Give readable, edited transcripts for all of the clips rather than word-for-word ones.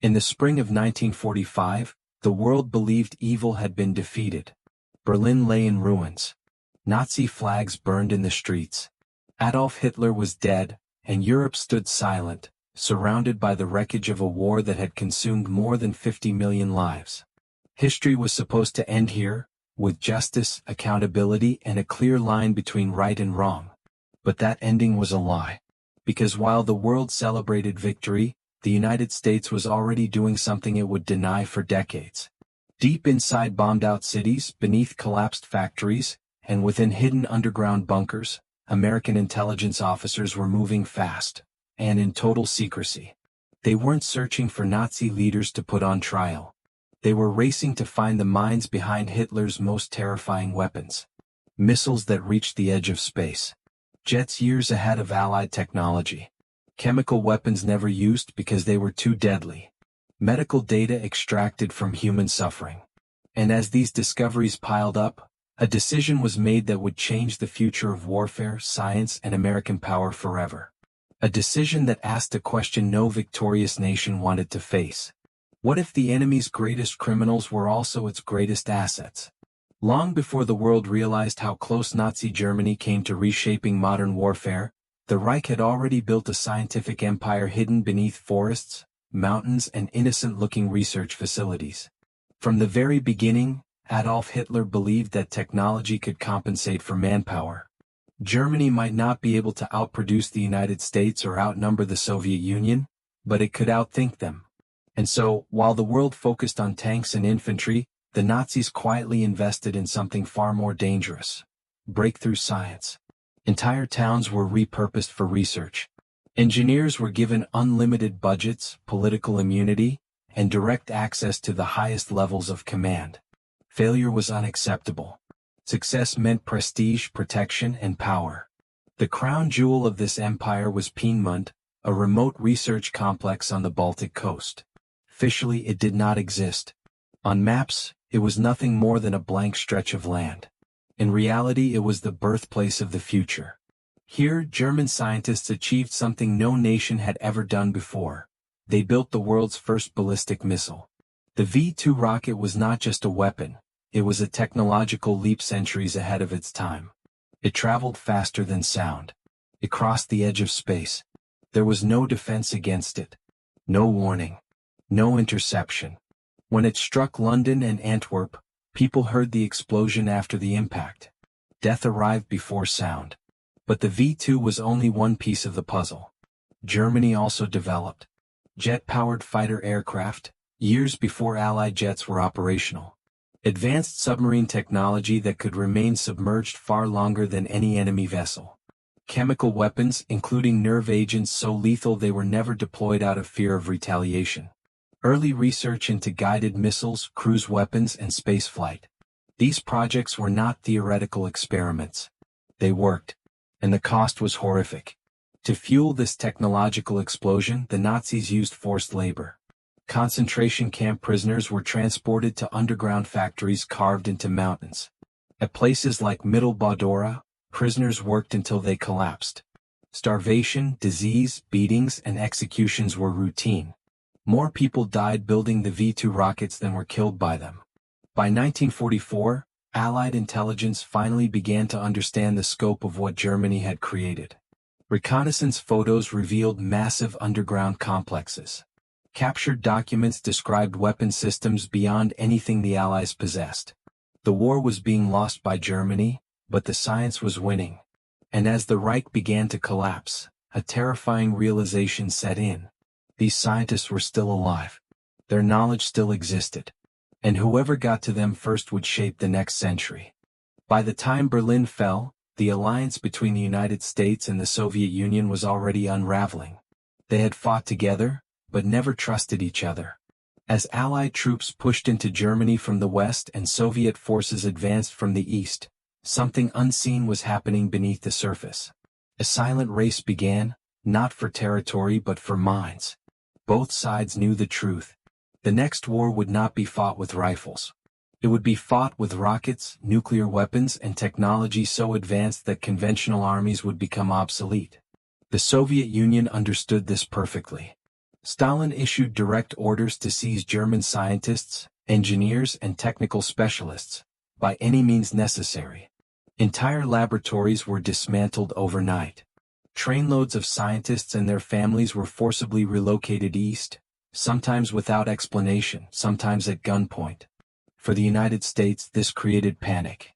In the spring of 1945, the world believed evil had been defeated. Berlin lay in ruins. Nazi flags burned in the streets. Adolf Hitler was dead, and Europe stood silent, surrounded by the wreckage of a war that had consumed more than 50 million lives. History was supposed to end here, with justice, accountability, and a clear line between right and wrong. But that ending was a lie. Because while the world celebrated victory, the United States was already doing something it would deny for decades. Deep inside bombed-out cities, beneath collapsed factories, and within hidden underground bunkers, American intelligence officers were moving fast, and in total secrecy. They weren't searching for Nazi leaders to put on trial. They were racing to find the minds behind Hitler's most terrifying weapons. Missiles that reached the edge of space. Jets years ahead of Allied technology. Chemical weapons never used because they were too deadly. Medical data extracted from human suffering. And as these discoveries piled up, a decision was made that would change the future of warfare, science, and American power forever. A decision that asked a question no victorious nation wanted to face. What if the enemy's greatest criminals were also its greatest assets? Long before the world realized how close Nazi Germany came to reshaping modern warfare, the Reich had already built a scientific empire hidden beneath forests, mountains, and innocent-looking research facilities. From the very beginning, Adolf Hitler believed that technology could compensate for manpower. Germany might not be able to outproduce the United States or outnumber the Soviet Union, but it could outthink them. And so, while the world focused on tanks and infantry, the Nazis quietly invested in something far more dangerous: breakthrough science. Entire towns were repurposed for research. Engineers were given unlimited budgets, political immunity, and direct access to the highest levels of command. Failure was unacceptable. Success meant prestige, protection, and power. The crown jewel of this empire was Piedmont, a remote research complex on the Baltic coast. Officially, it did not exist. On maps, it was nothing more than a blank stretch of land. In reality, it was the birthplace of the future. Here, German scientists achieved something no nation had ever done before. They built the world's first ballistic missile. The V-2 rocket was not just a weapon, it was a technological leap centuries ahead of its time. It traveled faster than sound. It crossed the edge of space. There was no defense against it. No warning. No interception. When it struck London and Antwerp, people heard the explosion after the impact. Death arrived before sound. But the V-2 was only one piece of the puzzle. Germany also developed jet-powered fighter aircraft, years before Allied jets were operational. Advanced submarine technology that could remain submerged far longer than any enemy vessel. Chemical weapons, including nerve agents so lethal they were never deployed out of fear of retaliation. Early research into guided missiles, cruise weapons, and spaceflight. These projects were not theoretical experiments. They worked. And the cost was horrific. To fuel this technological explosion, the Nazis used forced labor. Concentration camp prisoners were transported to underground factories carved into mountains. At places like Mittelbau-Dora, prisoners worked until they collapsed. Starvation, disease, beatings, and executions were routine. More people died building the V-2 rockets than were killed by them. By 1944, Allied intelligence finally began to understand the scope of what Germany had created. Reconnaissance photos revealed massive underground complexes. Captured documents described weapon systems beyond anything the Allies possessed. The war was being lost by Germany, but the science was winning. And as the Reich began to collapse, a terrifying realization set in. These scientists were still alive. Their knowledge still existed. And whoever got to them first would shape the next century. By the time Berlin fell, the alliance between the United States and the Soviet Union was already unraveling. They had fought together, but never trusted each other. As Allied troops pushed into Germany from the west and Soviet forces advanced from the east, something unseen was happening beneath the surface. A silent race began, not for territory but for minds. Both sides knew the truth. The next war would not be fought with rifles. It would be fought with rockets, nuclear weapons, and technology so advanced that conventional armies would become obsolete. The Soviet Union understood this perfectly. Stalin issued direct orders to seize German scientists, engineers and technical specialists, by any means necessary. Entire laboratories were dismantled overnight. Trainloads of scientists and their families were forcibly relocated east, sometimes without explanation, sometimes at gunpoint. For the United States, this created panic.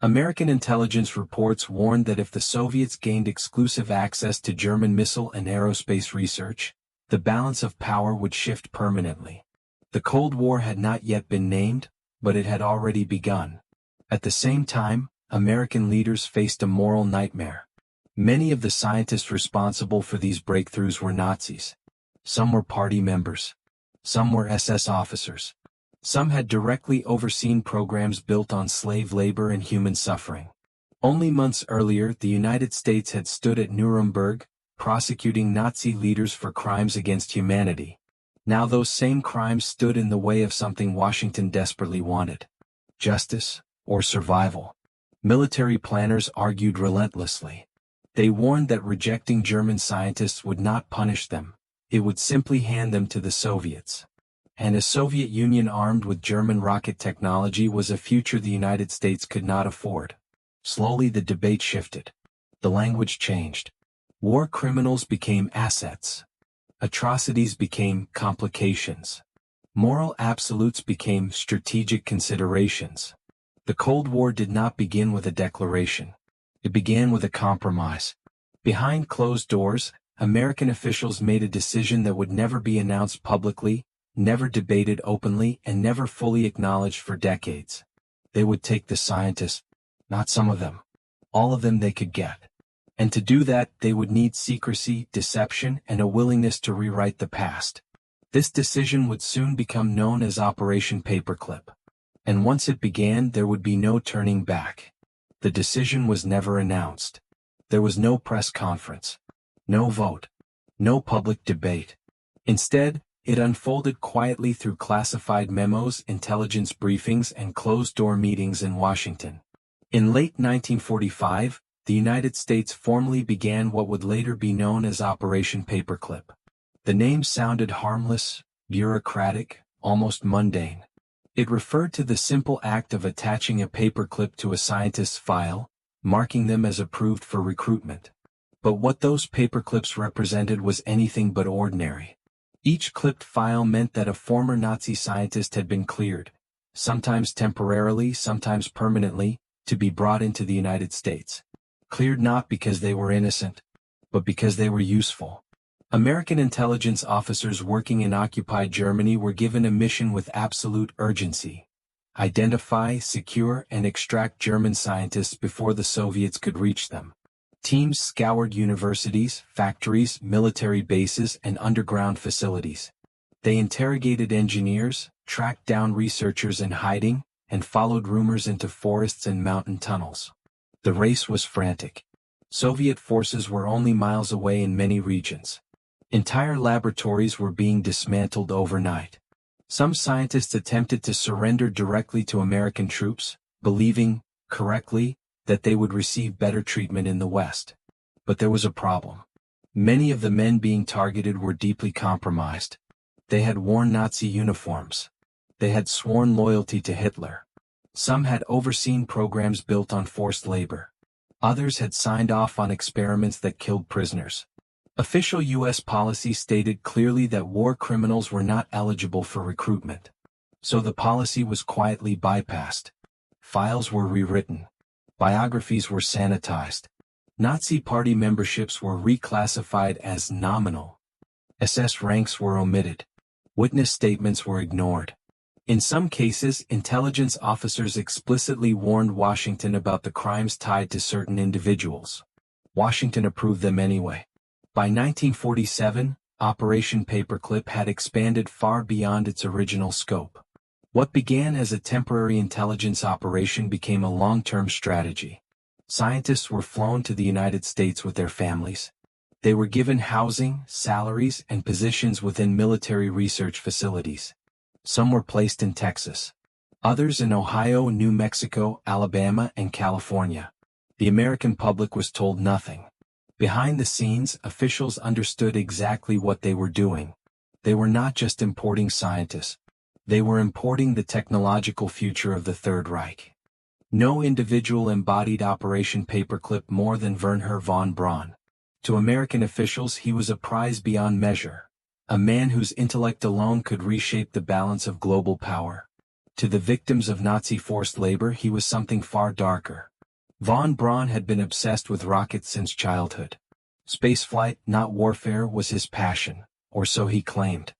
American intelligence reports warned that if the Soviets gained exclusive access to German missile and aerospace research, the balance of power would shift permanently. The Cold War had not yet been named, but it had already begun. At the same time, American leaders faced a moral nightmare. Many of the scientists responsible for these breakthroughs were Nazis. Some were party members. Some were SS officers. Some had directly overseen programs built on slave labor and human suffering. Only months earlier, the United States had stood at Nuremberg, prosecuting Nazi leaders for crimes against humanity. Now those same crimes stood in the way of something Washington desperately wanted: justice, or survival. Military planners argued relentlessly. They warned that rejecting German scientists would not punish them, it would simply hand them to the Soviets. And a Soviet Union armed with German rocket technology was a future the United States could not afford. Slowly the debate shifted. The language changed. War criminals became assets. Atrocities became complications. Moral absolutes became strategic considerations. The Cold War did not begin with a declaration. It began with a compromise. Behind closed doors, American officials made a decision that would never be announced publicly, never debated openly, and never fully acknowledged for decades. They would take the scientists, not some of them, all of them they could get. And to do that, they would need secrecy, deception, and a willingness to rewrite the past. This decision would soon become known as Operation Paperclip. And once it began, there would be no turning back. The decision was never announced. There was no press conference, no vote, no public debate. Instead, it unfolded quietly through classified memos, intelligence briefings, and closed-door meetings in Washington. In late 1945, the United States formally began what would later be known as Operation Paperclip. The name sounded harmless, bureaucratic, almost mundane. It referred to the simple act of attaching a paperclip to a scientist's file, marking them as approved for recruitment. But what those paperclips represented was anything but ordinary. Each clipped file meant that a former Nazi scientist had been cleared, sometimes temporarily, sometimes permanently, to be brought into the United States. Cleared not because they were innocent, but because they were useful. American intelligence officers working in occupied Germany were given a mission with absolute urgency: identify, secure, and extract German scientists before the Soviets could reach them. Teams scoured universities, factories, military bases, and underground facilities. They interrogated engineers, tracked down researchers in hiding, and followed rumors into forests and mountain tunnels. The race was frantic. Soviet forces were only miles away in many regions. Entire laboratories were being dismantled overnight. Some scientists attempted to surrender directly to American troops, believing, correctly, that they would receive better treatment in the West. But there was a problem. Many of the men being targeted were deeply compromised. They had worn Nazi uniforms. They had sworn loyalty to Hitler. Some had overseen programs built on forced labor. Others had signed off on experiments that killed prisoners. Official U.S. policy stated clearly that war criminals were not eligible for recruitment. So the policy was quietly bypassed. Files were rewritten. Biographies were sanitized. Nazi party memberships were reclassified as nominal. SS ranks were omitted. Witness statements were ignored. In some cases, intelligence officers explicitly warned Washington about the crimes tied to certain individuals. Washington approved them anyway. By 1947, Operation Paperclip had expanded far beyond its original scope. What began as a temporary intelligence operation became a long-term strategy. Scientists were flown to the United States with their families. They were given housing, salaries, and positions within military research facilities. Some were placed in Texas. Others in Ohio, New Mexico, Alabama, and California. The American public was told nothing. Behind the scenes, officials understood exactly what they were doing. They were not just importing scientists. They were importing the technological future of the Third Reich. No individual embodied Operation Paperclip more than Wernher von Braun. To American officials he was a prize beyond measure, a man whose intellect alone could reshape the balance of global power. To the victims of Nazi forced labor he was something far darker. Von Braun had been obsessed with rockets since childhood. Spaceflight, not warfare, was his passion, or so he claimed.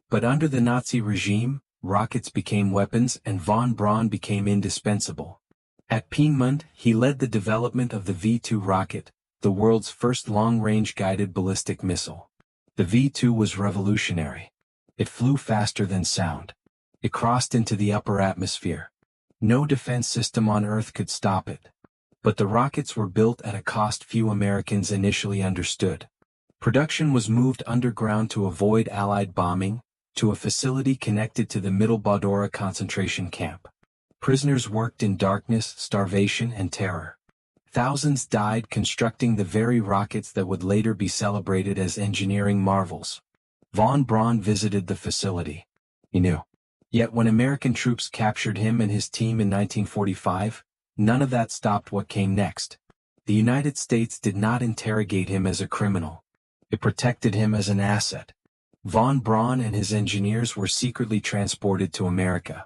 But under the Nazi regime, rockets became weapons and von Braun became indispensable. At Peenemünde, he led the development of the V-2 rocket, the world's first long-range guided ballistic missile. The V-2 was revolutionary. It flew faster than sound. It crossed into the upper atmosphere. No defense system on Earth could stop it. But the rockets were built at a cost few Americans initially understood. Production was moved underground to avoid Allied bombing, to a facility connected to the Mittelbau-Dora concentration camp. Prisoners worked in darkness, starvation, and terror. Thousands died constructing the very rockets that would later be celebrated as engineering marvels. Von Braun visited the facility. He knew. Yet when American troops captured him and his team in 1945, none of that stopped what came next. The United States did not interrogate him as a criminal. It protected him as an asset. Von Braun and his engineers were secretly transported to America.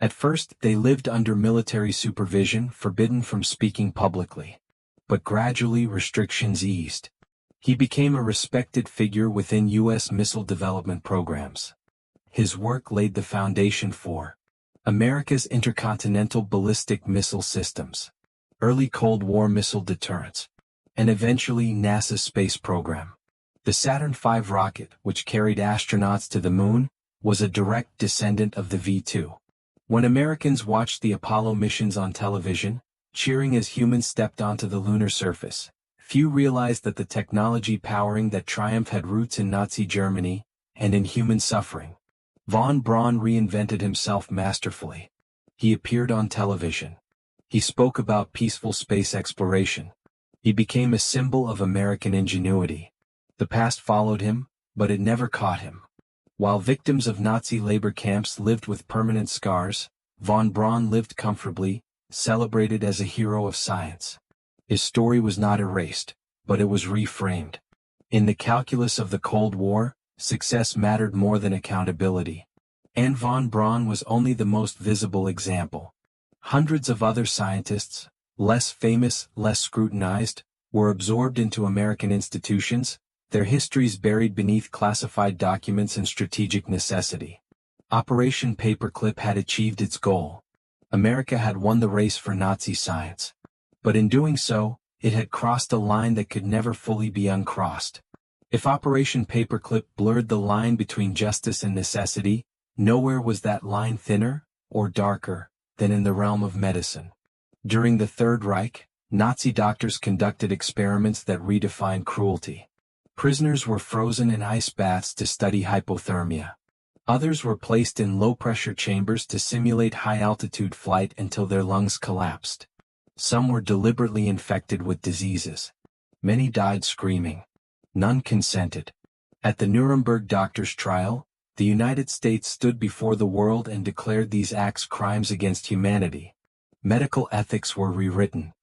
At first, they lived under military supervision, forbidden from speaking publicly. But gradually restrictions eased. He became a respected figure within U.S. missile development programs. His work laid the foundation for America's intercontinental ballistic missile systems, early Cold War missile deterrence, and eventually NASA's space program. The Saturn V rocket, which carried astronauts to the moon, was a direct descendant of the V-2. When Americans watched the Apollo missions on television, cheering as humans stepped onto the lunar surface, few realized that the technology powering that triumph had roots in Nazi Germany, and in human suffering. Von Braun reinvented himself masterfully. He appeared on television. He spoke about peaceful space exploration. He became a symbol of American ingenuity. The past followed him, but it never caught him. While victims of Nazi labor camps lived with permanent scars, von Braun lived comfortably, celebrated as a hero of science. His story was not erased, but it was reframed. In the calculus of the Cold War, success mattered more than accountability. And von Braun was only the most visible example. Hundreds of other scientists, less famous, less scrutinized, were absorbed into American institutions, their histories buried beneath classified documents and strategic necessity. Operation Paperclip had achieved its goal. America had won the race for Nazi science. But in doing so, it had crossed a line that could never fully be uncrossed. If Operation Paperclip blurred the line between justice and necessity, nowhere was that line thinner, or darker, than in the realm of medicine. During the Third Reich, Nazi doctors conducted experiments that redefined cruelty. Prisoners were frozen in ice baths to study hypothermia. Others were placed in low-pressure chambers to simulate high-altitude flight until their lungs collapsed. Some were deliberately infected with diseases. Many died screaming. None consented. At the Nuremberg doctors' trial, the United States stood before the world and declared these acts crimes against humanity. Medical ethics were rewritten.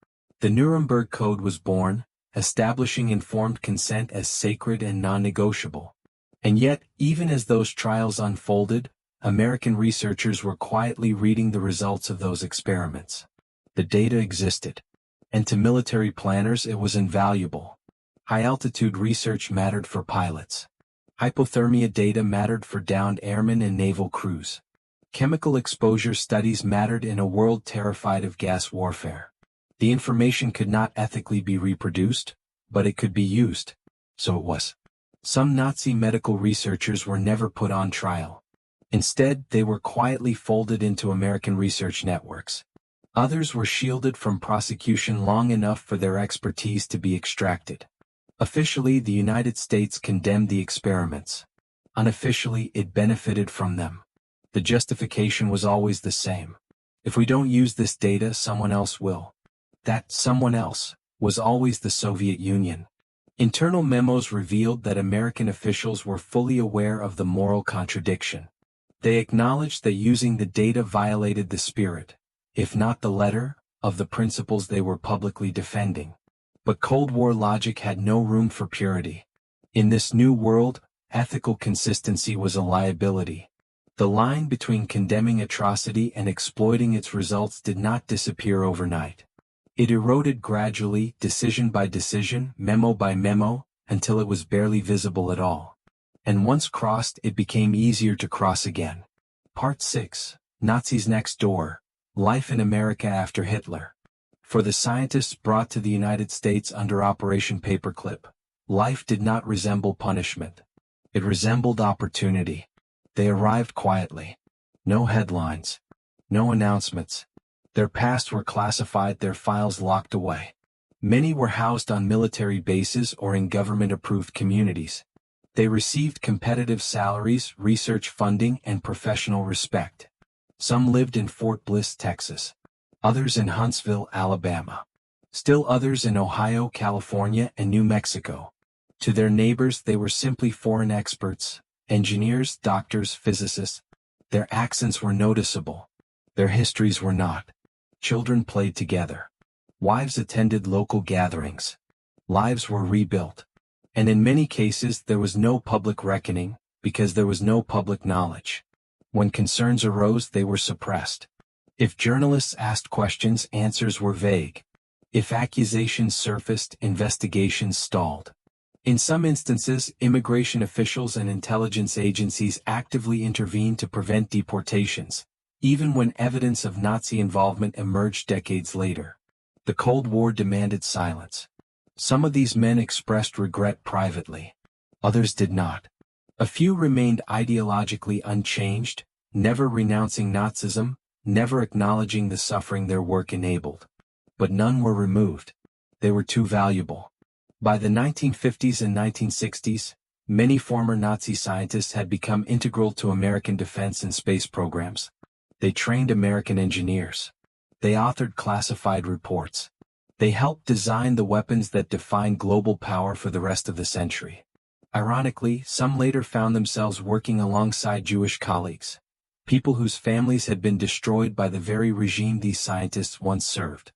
The Nuremberg Code was born, establishing informed consent as sacred and non-negotiable. And yet, even as those trials unfolded, American researchers were quietly reading the results of those experiments. The data existed. And to military planners it was invaluable. High-altitude research mattered for pilots. Hypothermia data mattered for downed airmen and naval crews. Chemical exposure studies mattered in a world terrified of gas warfare. The information could not ethically be reproduced, but it could be used. So it was. Some Nazi medical researchers were never put on trial. Instead, they were quietly folded into American research networks. Others were shielded from prosecution long enough for their expertise to be extracted. Officially, the United States condemned the experiments. Unofficially, it benefited from them. The justification was always the same. If we don't use this data, someone else will. That someone else was always the Soviet Union. Internal memos revealed that American officials were fully aware of the moral contradiction. They acknowledged that using the data violated the spirit, if not the letter, of the principles they were publicly defending. But Cold War logic had no room for purity. In this new world, ethical consistency was a liability. The line between condemning atrocity and exploiting its results did not disappear overnight. It eroded gradually, decision by decision, memo by memo, until it was barely visible at all. And once crossed, it became easier to cross again. Part 6. Nazis Next Door. Life in America After Hitler. For the scientists brought to the United States under Operation Paperclip, life did not resemble punishment. It resembled opportunity. They arrived quietly. No headlines. No announcements. Their pasts were classified, their files locked away. Many were housed on military bases or in government-approved communities. They received competitive salaries, research funding, and professional respect. Some lived in Fort Bliss, Texas. Others in Huntsville, Alabama. Still others in Ohio, California, and New Mexico. To their neighbors they were simply foreign experts, engineers, doctors, physicists. Their accents were noticeable. Their histories were not. Children played together. Wives attended local gatherings. Lives were rebuilt. And in many cases there was no public reckoning, because there was no public knowledge. When concerns arose, they were suppressed. If journalists asked questions, answers were vague. If accusations surfaced, investigations stalled. In some instances, immigration officials and intelligence agencies actively intervened to prevent deportations, even when evidence of Nazi involvement emerged decades later. The Cold War demanded silence. Some of these men expressed regret privately. Others did not. A few remained ideologically unchanged, never renouncing Nazism, never acknowledging the suffering their work enabled. But none were removed. They were too valuable. By the 1950s and 1960s, many former Nazi scientists had become integral to American defense and space programs. They trained American engineers. They authored classified reports. They helped design the weapons that defined global power for the rest of the century. Ironically, some later found themselves working alongside Jewish colleagues, people whose families had been destroyed by the very regime these scientists once served.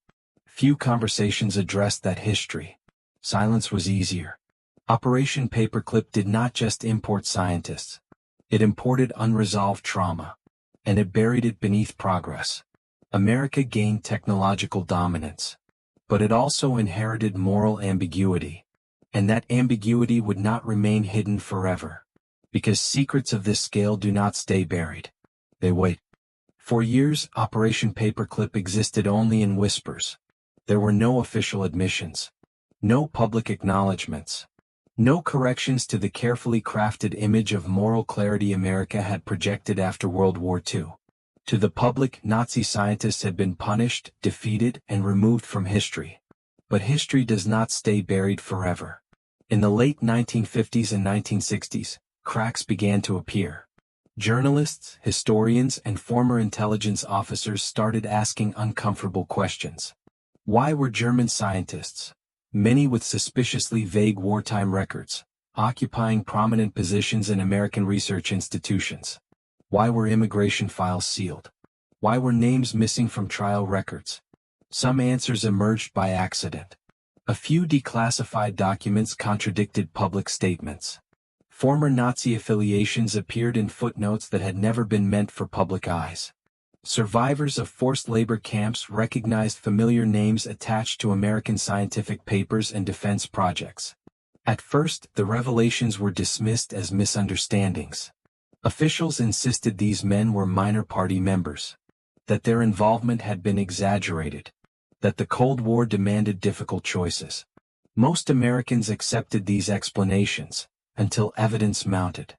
Few conversations addressed that history. Silence was easier. Operation Paperclip did not just import scientists. It imported unresolved trauma. And it buried it beneath progress. America gained technological dominance. But it also inherited moral ambiguity. And that ambiguity would not remain hidden forever. Because secrets of this scale do not stay buried. They wait. For years, Operation Paperclip existed only in whispers. There were no official admissions. No public acknowledgments. No corrections to the carefully crafted image of moral clarity America had projected after World War II. To the public, Nazi scientists had been punished, defeated, and removed from history. But history does not stay buried forever. In the late 1950s and 1960s, cracks began to appear. Journalists, historians, and former intelligence officers started asking uncomfortable questions. Why were German scientists, many with suspiciously vague wartime records, occupying prominent positions in American research institutions? Why were immigration files sealed? Why were names missing from trial records? Some answers emerged by accident. A few declassified documents contradicted public statements. Former Nazi affiliations appeared in footnotes that had never been meant for public eyes. Survivors of forced labor camps recognized familiar names attached to American scientific papers and defense projects. At first, the revelations were dismissed as misunderstandings. Officials insisted these men were minor party members, that their involvement had been exaggerated, that the Cold War demanded difficult choices. Most Americans accepted these explanations, until evidence mounted.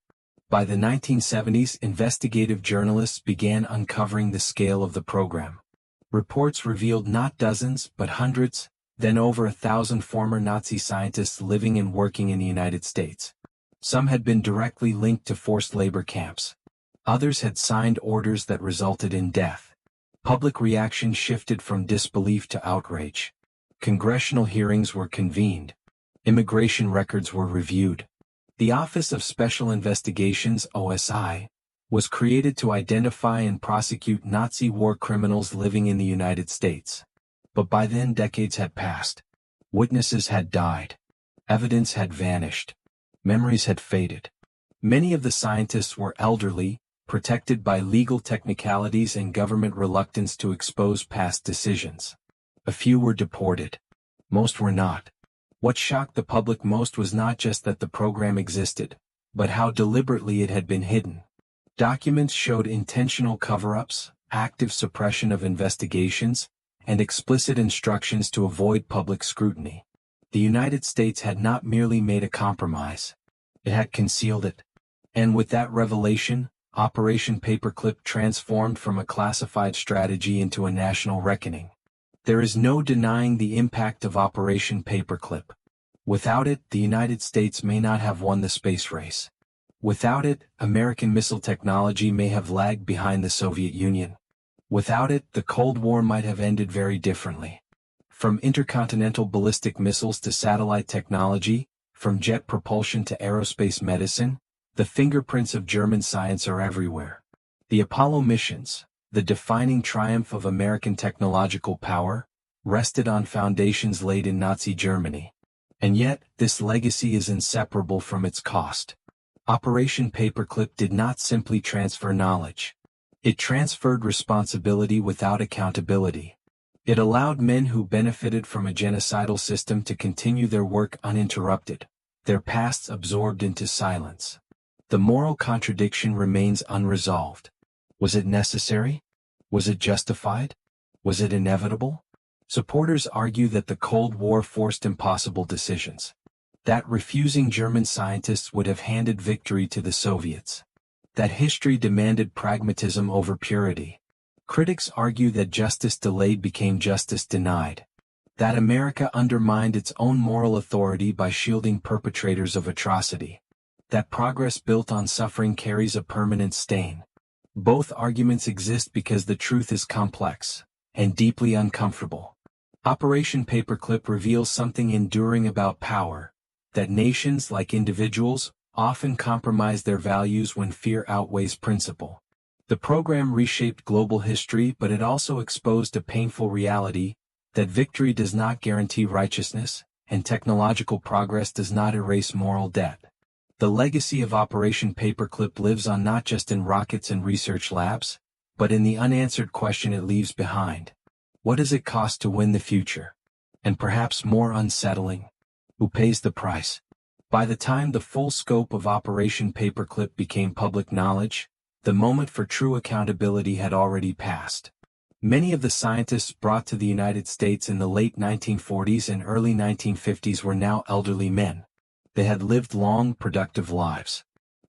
By the 1970s, investigative journalists began uncovering the scale of the program. Reports revealed not dozens, but hundreds, then over 1,000 former Nazi scientists living and working in the United States. Some had been directly linked to forced labor camps. Others had signed orders that resulted in death. Public reaction shifted from disbelief to outrage. Congressional hearings were convened. Immigration records were reviewed. The Office of Special Investigations (OSI) was created to identify and prosecute Nazi war criminals living in the United States. But by then decades had passed. Witnesses had died. Evidence had vanished. Memories had faded. Many of the scientists were elderly, protected by legal technicalities and government reluctance to expose past decisions. A few were deported. Most were not. What shocked the public most was not just that the program existed, but how deliberately it had been hidden. Documents showed intentional cover-ups, active suppression of investigations, and explicit instructions to avoid public scrutiny. The United States had not merely made a compromise. It had concealed it. And with that revelation, Operation Paperclip transformed from a classified strategy into a national reckoning. There is no denying the impact of Operation Paperclip. Without it, the United States may not have won the space race. Without it, American missile technology may have lagged behind the Soviet Union. Without it, the Cold War might have ended very differently. From intercontinental ballistic missiles to satellite technology, from jet propulsion to aerospace medicine, the fingerprints of German science are everywhere. The Apollo missions, the defining triumph of American technological power, rested on foundations laid in Nazi Germany. And yet, this legacy is inseparable from its cost. Operation Paperclip did not simply transfer knowledge. It transferred responsibility without accountability. It allowed men who benefited from a genocidal system to continue their work uninterrupted, their pasts absorbed into silence. The moral contradiction remains unresolved. Was it necessary? Was it justified? Was it inevitable? Supporters argue that the Cold War forced impossible decisions. That refusing German scientists would have handed victory to the Soviets. That history demanded pragmatism over purity. Critics argue that justice delayed became justice denied. That America undermined its own moral authority by shielding perpetrators of atrocity. That progress built on suffering carries a permanent stain. Both arguments exist because the truth is complex and deeply uncomfortable. Operation Paperclip reveals something enduring about power, that nations, like individuals, often compromise their values when fear outweighs principle. The program reshaped global history, but it also exposed a painful reality, that victory does not guarantee righteousness, and technological progress does not erase moral debt. The legacy of Operation Paperclip lives on not just in rockets and research labs, but in the unanswered question it leaves behind. What does it cost to win the future? And perhaps more unsettling, who pays the price? By the time the full scope of Operation Paperclip became public knowledge, the moment for true accountability had already passed. Many of the scientists brought to the United States in the late 1940s and early 1950s were now elderly men. They had lived long, productive lives.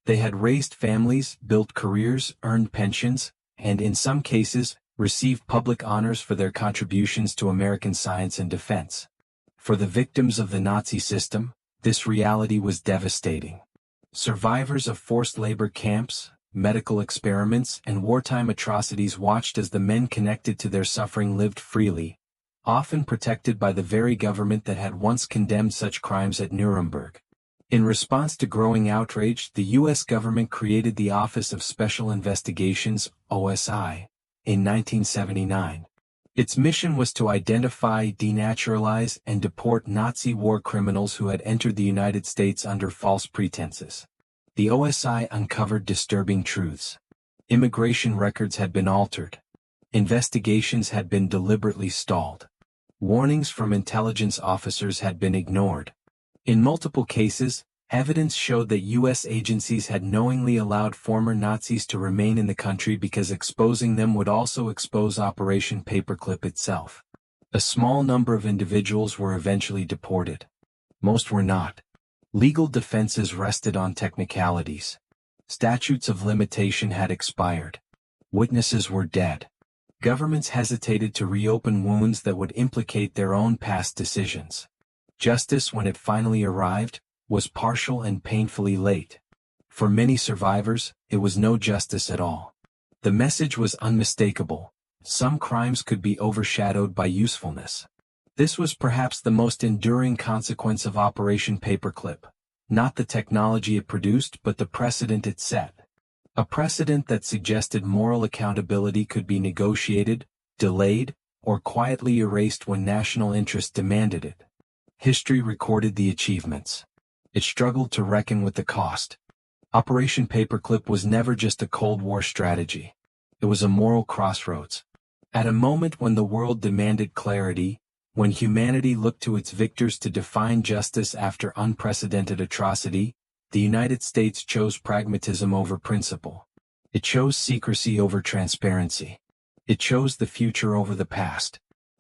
They had raised families, built careers, earned pensions, and in some cases, received public honors for their contributions to American science and defense. For the victims of the Nazi system, this reality was devastating. Survivors of forced labor camps, medical experiments, and wartime atrocities watched as the men connected to their suffering lived freely, often protected by the very government that had once condemned such crimes at Nuremberg. In response to growing outrage, the U.S. government created the Office of Special Investigations, OSI, in 1979. Its mission was to identify, denaturalize, and deport Nazi war criminals who had entered the United States under false pretenses. The OSI uncovered disturbing truths. Immigration records had been altered. Investigations had been deliberately stalled. Warnings from intelligence officers had been ignored. In multiple cases, evidence showed that U.S. agencies had knowingly allowed former Nazis to remain in the country because exposing them would also expose Operation Paperclip itself. A small number of individuals were eventually deported. Most were not. Legal defenses rested on technicalities. Statutes of limitation had expired. Witnesses were dead. Governments hesitated to reopen wounds that would implicate their own past decisions. Justice, when it finally arrived, was partial and painfully late. For many survivors, it was no justice at all. The message was unmistakable. Some crimes could be overshadowed by usefulness. This was perhaps the most enduring consequence of Operation Paperclip, not the technology it produced but the precedent it set. A precedent that suggested moral accountability could be negotiated, delayed, or quietly erased when national interest demanded it. History recorded the achievements. It struggled to reckon with the cost. Operation Paperclip was never just a Cold War strategy. It was a moral crossroads. At a moment when the world demanded clarity, when humanity looked to its victors to define justice after unprecedented atrocity, the United States chose pragmatism over principle. It chose secrecy over transparency. It chose the future over the past.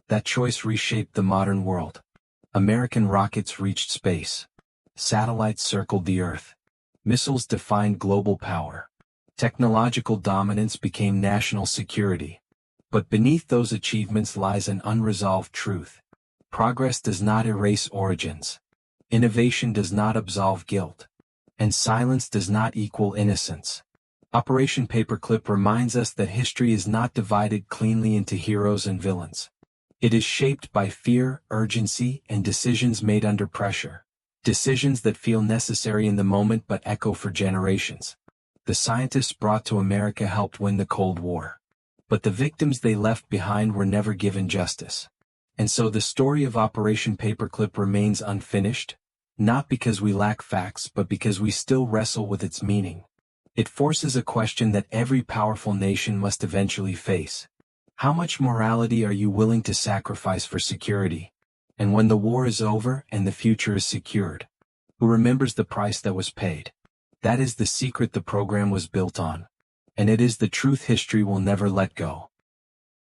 That choice reshaped the modern world. American rockets reached space. Satellites circled the Earth. Missiles defined global power. Technological dominance became national security. But beneath those achievements lies an unresolved truth. Progress does not erase origins. Innovation does not absolve guilt. And silence does not equal innocence. Operation Paperclip reminds us that history is not divided cleanly into heroes and villains. It is shaped by fear, urgency, and decisions made under pressure. Decisions that feel necessary in the moment but echo for generations. The scientists brought to America helped win the Cold War. But the victims they left behind were never given justice. And so the story of Operation Paperclip remains unfinished, not because we lack facts but because we still wrestle with its meaning. It forces a question that every powerful nation must eventually face. How much morality are you willing to sacrifice for security? And when the war is over and the future is secured, who remembers the price that was paid? That is the secret the program was built on. And it is the truth history will never let go.